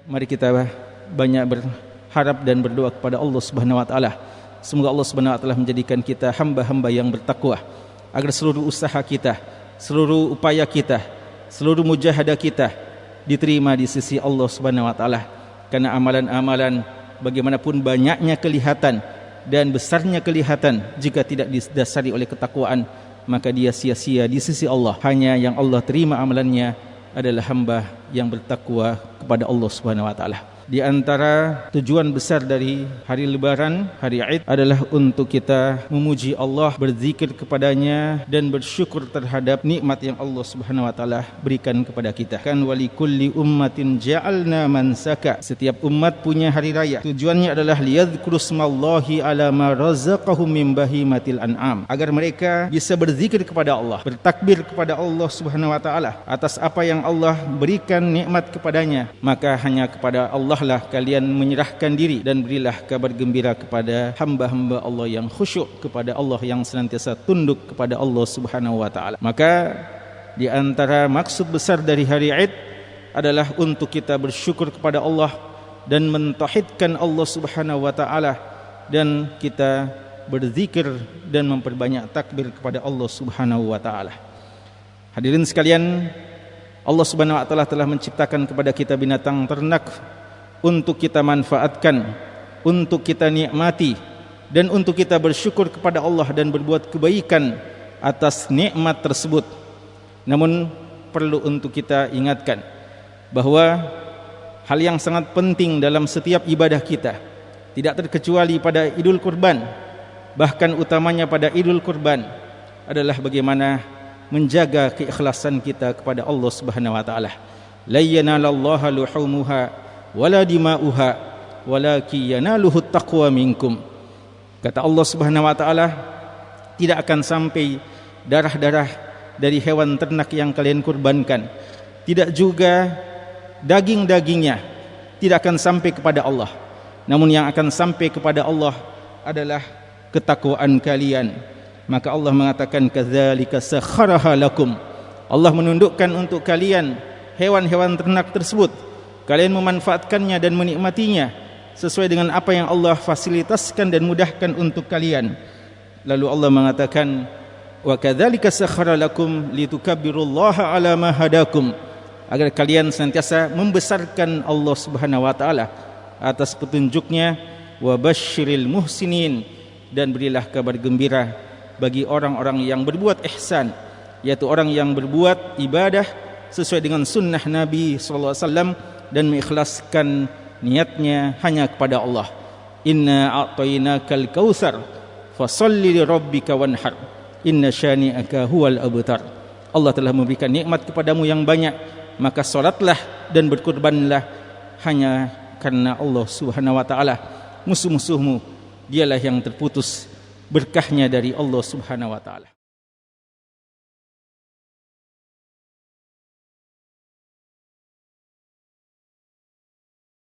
Mari kita banyak berharap dan berdoa kepada Allah Subhanahu wa taala. Semoga Allah Subhanahu wa taala menjadikan kita hamba-hamba yang bertakwa, agar seluruh usaha kita, seluruh upaya kita, seluruh mujahadah kita diterima di sisi Allah Subhanahu wa taala. Karena amalan-amalan bagaimanapun banyaknya kelihatan dan besarnya kelihatan, jika tidak didasari oleh ketakwaan, maka dia sia-sia di sisi Allah. Hanya yang Allah terima amalannya adalah hamba yang bertakwa kepada Allah Subhanahu wa taala. Di antara tujuan besar dari hari Lebaran, hari Id, adalah untuk kita memuji Allah, berzikir kepadanya dan bersyukur terhadap nikmat yang Allah Subhanahu wa taala berikan kepada kita. Kan walikulli ummatin ja'alna mansaka. Setiap umat punya hari raya. Tujuannya adalah liyadhkuru smallahi ala ma razaqahum min bahimatil an'am, agar mereka bisa berzikir kepada Allah, bertakbir kepada Allah Subhanahu wa taala atas apa yang Allah berikan nikmat kepadanya. Maka hanya kepada Allah lah kalian menyerahkan diri, dan berilah kabar gembira kepada hamba-hamba Allah yang khusyuk kepada Allah, yang senantiasa tunduk kepada Allah Subhanahu wa taala. Maka di antara maksud besar dari hari Id adalah untuk kita bersyukur kepada Allah dan mentauhidkan Allah Subhanahu wa taala, dan kita berzikir dan memperbanyak takbir kepada Allah Subhanahu wa taala. Hadirin sekalian, Allah Subhanahu wa taala telah menciptakan kepada kita binatang ternak untuk kita manfaatkan, untuk kita nikmati, dan untuk kita bersyukur kepada Allah dan berbuat kebaikan atas nikmat tersebut. Namun perlu untuk kita ingatkan bahwa hal yang sangat penting dalam setiap ibadah kita, tidak terkecuali pada Idul Kurban, bahkan utamanya pada Idul Kurban, adalah bagaimana menjaga keikhlasan kita kepada Allah Subhanahu wa taala. La yanalallaha luhumuha wala dima'uha walaki yanaluhu taqwa minkum. Kata Allah Subhanahu wa taala, tidak akan sampai darah-darah dari hewan ternak yang kalian kurbankan, tidak juga daging-dagingnya, tidak akan sampai kepada Allah. Namun yang akan sampai kepada Allah adalah ketakwaan kalian. Maka Allah mengatakan, kadzalika sakharaha lakum. Allah menundukkan untuk kalian hewan-hewan ternak tersebut, kalian memanfaatkannya dan menikmatinya sesuai dengan apa yang Allah fasilitaskan dan mudahkan untuk kalian. Lalu Allah mengatakan, wa kadzalika sakhara lakum litukabbirullaha ala ma hadakum, agar kalian senantiasa membesarkan Allah Subhanahu wa taala atas petunjuknya. Wa basyiril muhsinin, dan berilah kabar gembira bagi orang-orang yang berbuat ihsan, yaitu orang yang berbuat ibadah sesuai dengan sunnah Nabi sallallahu alaihi wasallam dan mengikhlaskan niatnya hanya kepada Allah. Inna a'tainakal kautsar fasholli li rabbika wanhar inna syani'aka huwal abtar. Allah telah memberikan nikmat kepadamu yang banyak, maka salatlah dan berkurbanlah hanya karena Allah Subhanahu wa taala. Musuh-musuhmu dialah yang terputus berkahnya dari Allah Subhanahu wa taala.